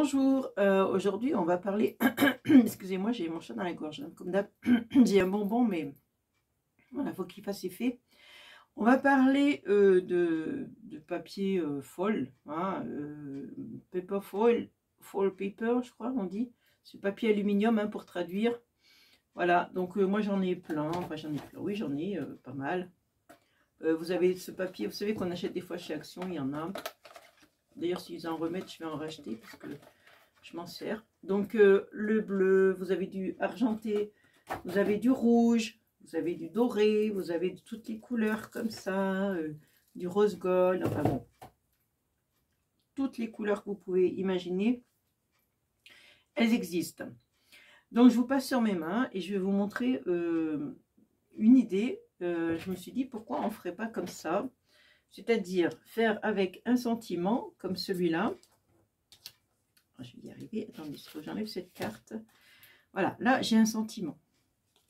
Bonjour, aujourd'hui on va parler, excusez-moi j'ai mon chat dans la gorge, hein, comme d'hab, j'ai un bonbon mais voilà, faut qu'il fasse effet. On va parler de papier foil, hein, paper foil, foil paper je crois on dit, c'est papier aluminium hein, pour traduire. Voilà, donc moi j'en ai plein, enfin j'en ai plein, oui j'en ai pas mal. Vous avez ce papier, vous savez qu'on achète des fois chez Action, il y en a. D'ailleurs s'ils en remettent je vais en racheter parce que je m'en sers. Donc le bleu, vous avez du argenté, vous avez du rouge, vous avez du doré, vous avez de toutes les couleurs comme ça, du rose gold, enfin bon, toutes les couleurs que vous pouvez imaginer, elles existent. Donc je vous passe sur mes mains et je vais vous montrer une idée. Je me suis dit pourquoi on ne ferait pas comme ça, c'est-à-dire faire avec un sentiment comme celui-là. Je vais y arriver, attendez, il faut que j'enlève cette carte. Voilà, là j'ai un sentiment.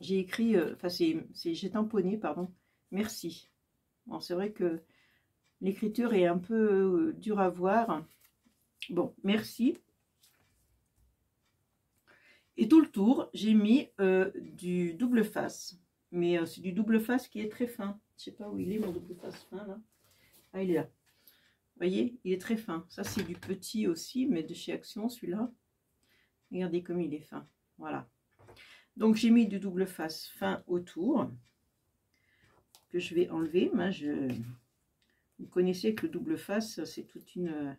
J'ai écrit, enfin j'ai tamponné, pardon, merci. Bon, c'est vrai que l'écriture est un peu dure à voir. Bon, merci. Et tout le tour, j'ai mis du double face. Mais c'est du double face qui est très fin. Je sais pas où il est mon double face fin là. Ah, il est là. Vous voyez, il est très fin. Ça c'est du petit aussi, mais de chez Action celui-là. Regardez comme il est fin. Voilà. Donc j'ai mis du double face fin autour. Que je vais enlever. Moi, vous connaissez que le double face, c'est toute une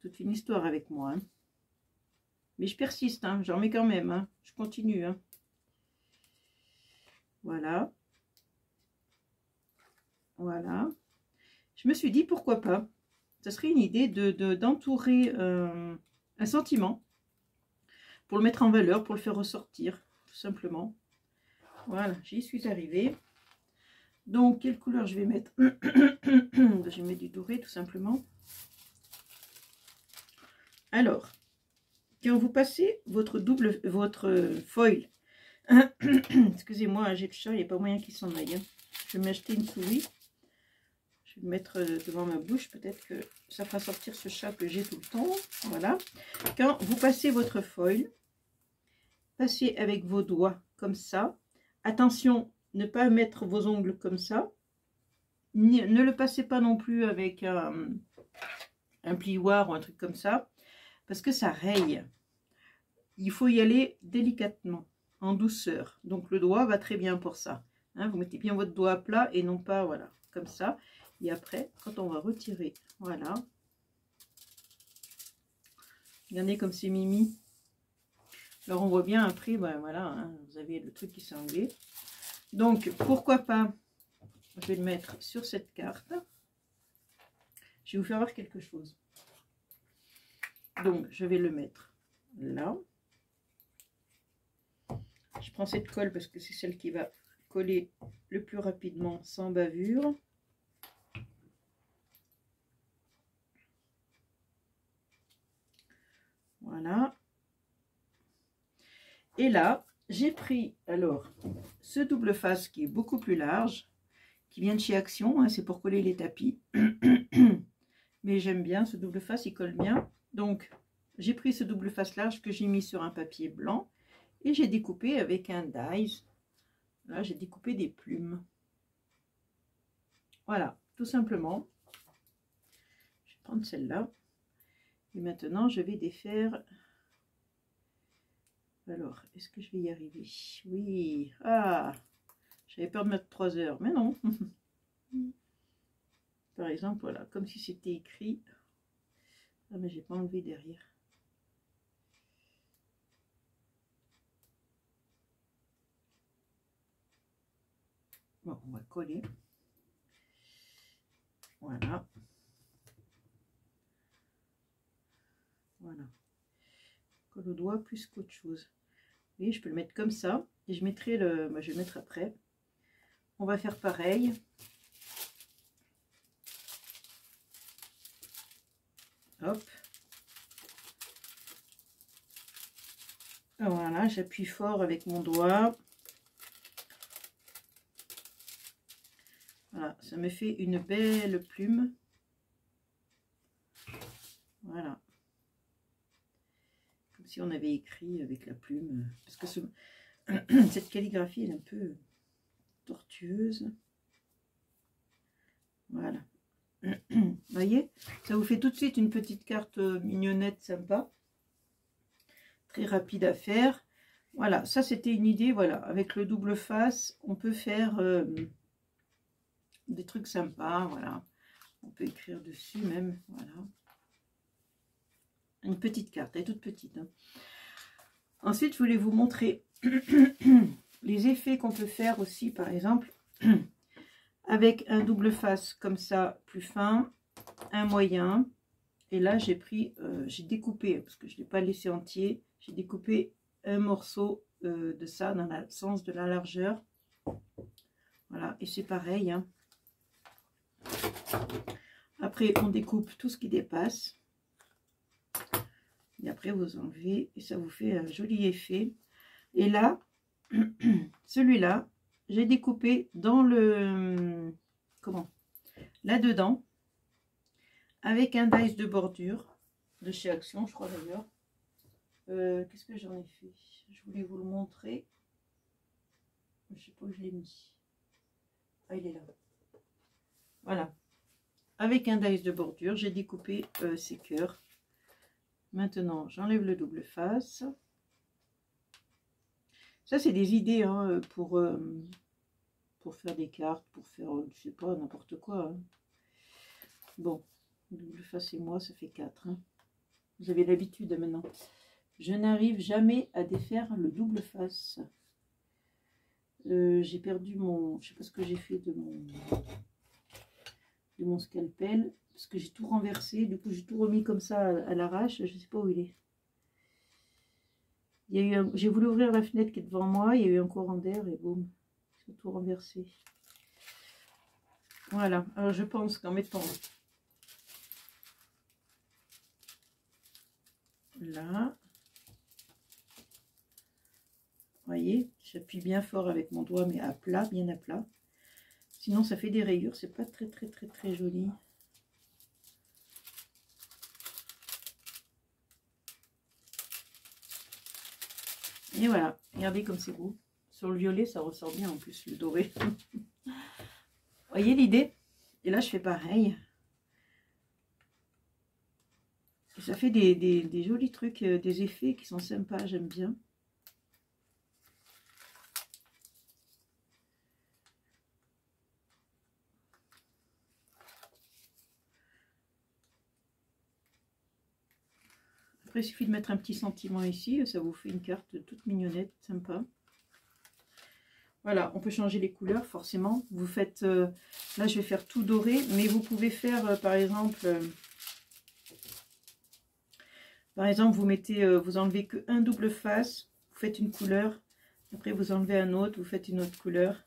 histoire avec moi. Hein. Mais je persiste, hein, j'en mets quand même. Hein, je continue. Hein. Voilà. Voilà. Je me suis dit, pourquoi pas. Ça serait une idée d'entourer un sentiment pour le mettre en valeur, pour le faire ressortir, tout simplement. Voilà, j'y suis arrivée. Donc, quelle couleur je vais mettre? Je vais mettre du doré, tout simplement. Alors, quand vous passez votre foil, excusez-moi, j'ai le chat, il n'y a pas moyen qu'il s'en aille. Hein. Je vais m'acheter une souris. Je vais le mettre devant ma bouche. Peut-être que ça fera sortir ce chat que j'ai tout le temps. Voilà. Quand vous passez votre foil, passez avec vos doigts comme ça. Attention, ne pas mettre vos ongles comme ça. Ne le passez pas non plus avec un plioir ou un truc comme ça. Parce que ça raye. Il faut y aller délicatement, en douceur. Donc le doigt va très bien pour ça. Hein, vous mettez bien votre doigt à plat et non pas, voilà, comme ça. Et après, quand on va retirer, voilà. Regardez comme c'est mimi. Alors on voit bien après, ben voilà, hein, vous avez le truc qui s'est enlevé. Donc pourquoi pas, je vais le mettre sur cette carte. Je vais vous faire voir quelque chose. Donc je vais le mettre là. Je prends cette colle parce que c'est celle qui va coller le plus rapidement sans bavure. Voilà. Et là, j'ai pris alors ce double face qui est beaucoup plus large, qui vient de chez Action, hein, c'est pour coller les tapis. Mais j'aime bien ce double face, il colle bien. Donc, j'ai pris ce double face large que j'ai mis sur un papier blanc et j'ai découpé avec un dies. Là, j'ai découpé des plumes. Voilà, tout simplement. Je vais prendre celle-là. Et maintenant, je vais défaire. Alors, est-ce que je vais y arriver? Oui. Ah, j'avais peur de mettre 3 heures, mais non. Par exemple, voilà, comme si c'était écrit. Ah, mais j'ai pas enlevé derrière. Bon, on va coller. Voilà. Voilà. Colle au doigt plus qu'autre chose. Vous voyez, je peux le mettre comme ça. Et je mettrai le. Bah, je vais le mettre après. On va faire pareil. Hop. Voilà, j'appuie fort avec mon doigt. Voilà, ça me fait une belle plume. Voilà. si on avait écrit avec la plume. Parce que cette calligraphie elle est un peu tortueuse. Voilà. Vous voyez, ça vous fait tout de suite une petite carte mignonnette, sympa. Très rapide à faire. Voilà, ça c'était une idée. Voilà, avec le double face, on peut faire des trucs sympas. Voilà, on peut écrire dessus même. Voilà, une petite carte, elle est toute petite. Hein. Ensuite, je voulais vous montrer les effets qu'on peut faire aussi, par exemple, avec un double face comme ça, plus fin, un moyen. Et là, j'ai pris, j'ai découpé, parce que je ne l'ai pas laissé entier, j'ai découpé un morceau de ça dans le sens de la largeur. Voilà, et c'est pareil. Hein. Après, on découpe tout ce qui dépasse. Et après, vous enlevez et ça vous fait un joli effet. Et là, celui-là, j'ai découpé dans le... Comment? Là-dedans, avec un dice de bordure de chez Action, je crois d'ailleurs. Qu'est-ce que j'en ai fait? Je voulais vous le montrer. Je sais pas où je l'ai mis. Ah, il est là. Voilà. Avec un dice de bordure, j'ai découpé ces cœurs. Maintenant, j'enlève le double face. Ça, c'est des idées hein, pour faire des cartes, pour faire, je sais pas, n'importe quoi. Hein. Bon, double face et moi, ça fait 4. Hein. Vous avez l'habitude maintenant. Je n'arrive jamais à défaire le double face. J'ai perdu mon... Je sais pas ce que j'ai fait de mon scalpel. Parce que j'ai tout renversé. Du coup, j'ai tout remis comme ça à l'arrache. Je sais pas où il est. Il y a eu j'ai voulu ouvrir la fenêtre qui est devant moi. Il y a eu un courant d'air et boum. J'ai tout renversé. Voilà. Alors, je pense qu'en mettant... Là... Voyez, j'appuie bien fort avec mon doigt, mais à plat, bien à plat. Sinon, ça fait des rayures. C'est pas très joli. Et voilà, regardez comme c'est beau. Sur le violet, ça ressort bien en plus, le doré. Voyez l'idée? Et là, je fais pareil. Et ça fait des jolis trucs, des effets qui sont sympas, j'aime bien. Après, il suffit de mettre un petit sentiment ici, ça vous fait une carte toute mignonnette, sympa. Voilà, on peut changer les couleurs, forcément. Vous faites, là je vais faire tout doré, mais vous pouvez faire, par exemple, vous mettez, vous enlevez qu'un double face, vous faites une couleur, après vous enlevez un autre, vous faites une autre couleur.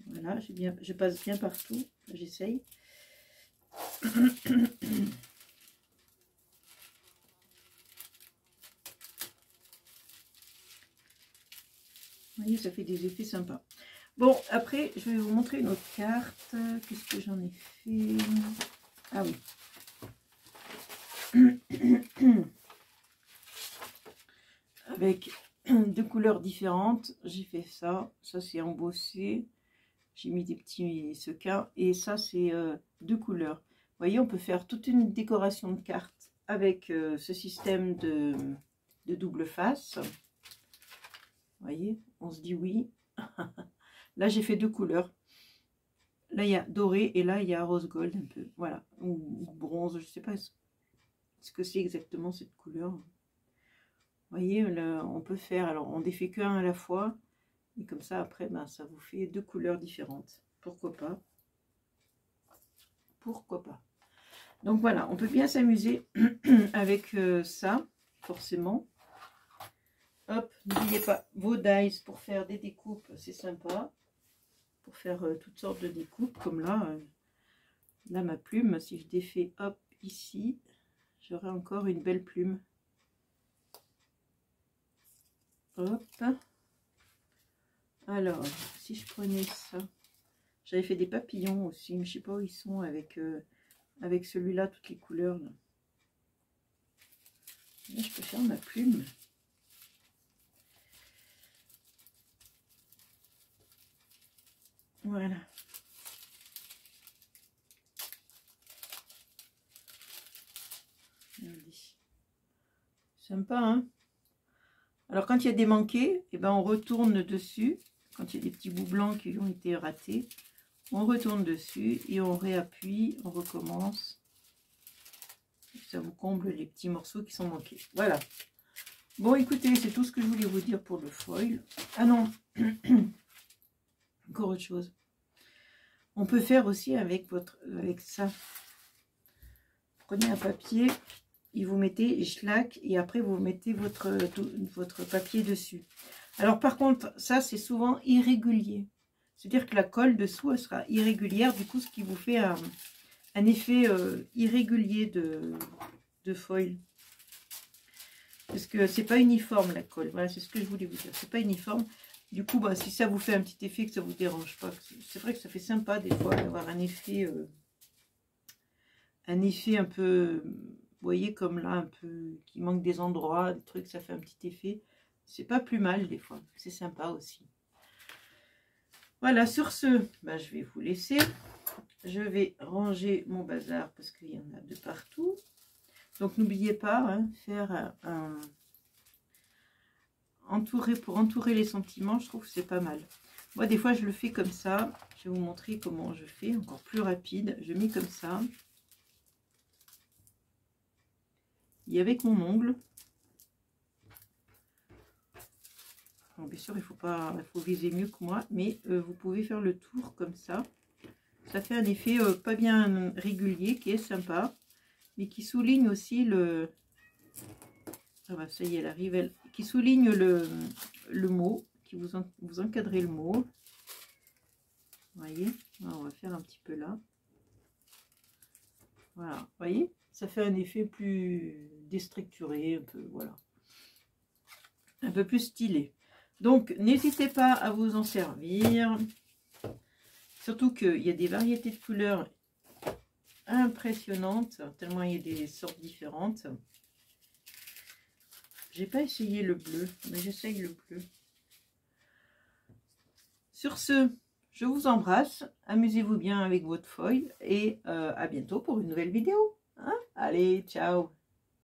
Voilà, je passe bien partout, j'essaye. Vous voyez, ça fait des effets sympas. Bon, après, je vais vous montrer une autre carte. Qu'est-ce que j'en ai fait? Ah oui. Avec deux couleurs différentes, j'ai fait ça. Ça, c'est embossé. J'ai mis des petits sequins. Et ça, c'est deux couleurs. Vous voyez, on peut faire toute une décoration de cartes avec ce système de double face. Vous voyez, on se dit oui. Là, j'ai fait deux couleurs. Là, il y a doré et là, il y a rose gold un peu. Voilà. Ou bronze, je ne sais pas ce que c'est exactement cette couleur. Vous voyez, on peut faire, alors on défait qu'un à la fois. Et comme ça, après, ben, ça vous fait deux couleurs différentes. Pourquoi pas? Pourquoi pas? Donc voilà, on peut bien s'amuser avec ça, forcément. Hop, n'oubliez pas vos dies pour faire des découpes, c'est sympa. Pour faire toutes sortes de découpes, comme là. Là, ma plume, si je défais, hop, ici, j'aurai encore une belle plume. Hop. Alors, si je prenais ça, j'avais fait des papillons aussi, mais je sais pas où ils sont avec, avec celui-là, toutes les couleurs. Là. Là, je peux faire ma plume. Voilà. Sympa, hein? Alors, quand il y a des manqués, eh ben, on retourne dessus. Quand il y a des petits bouts blancs qui ont été ratés, on retourne dessus et on réappuie, on recommence. Ça vous comble les petits morceaux qui sont manqués. Voilà. Bon, écoutez, c'est tout ce que je voulais vous dire pour le foil. Ah non, encore autre chose. On peut faire aussi avec ça. Prenez un papier, et vous mettez schlack et après vous mettez votre papier dessus. Alors par contre, ça c'est souvent irrégulier. C'est-à-dire que la colle dessous, elle sera irrégulière, du coup ce qui vous fait un effet irrégulier de foil. Parce que c'est pas uniforme la colle. Voilà, c'est ce que je voulais vous dire. C'est pas uniforme. Du coup, bah, si ça vous fait un petit effet, que ça vous dérange pas, c'est vrai que ça fait sympa des fois d'avoir un effet un peu, vous voyez comme là, un peu qui manque des endroits, des trucs, ça fait un petit effet. C'est pas plus mal des fois. C'est sympa aussi. Voilà, sur ce, bah, je vais vous laisser. Je vais ranger mon bazar parce qu'il y en a de partout. Donc n'oubliez pas, hein, faire pour entourer les sentiments, je trouve que c'est pas mal. Moi des fois je le fais comme ça. Je vais vous montrer comment je fais, encore plus rapide. Je mets comme ça. Et avec mon ongle. Bon, bien sûr il faut viser mieux que moi, mais vous pouvez faire le tour comme ça. Ça fait un effet pas bien régulier qui est sympa. Mais qui souligne aussi le... Ah bah ça y est, elle arrive. Qui souligne le mot, qui vous encadrez le mot. Vous voyez, alors, on va faire un petit peu là. Voilà, vous voyez, ça fait un effet plus déstructuré, un peu, voilà. Un peu plus stylé. Donc, n'hésitez pas à vous en servir. Surtout qu'il y a des variétés de couleurs impressionnante, tellement il y a des sortes différentes. J'ai pas essayé le bleu, mais j'essaye le bleu. Sur ce, je vous embrasse, amusez-vous bien avec votre foil et à bientôt pour une nouvelle vidéo. Hein? Allez, ciao!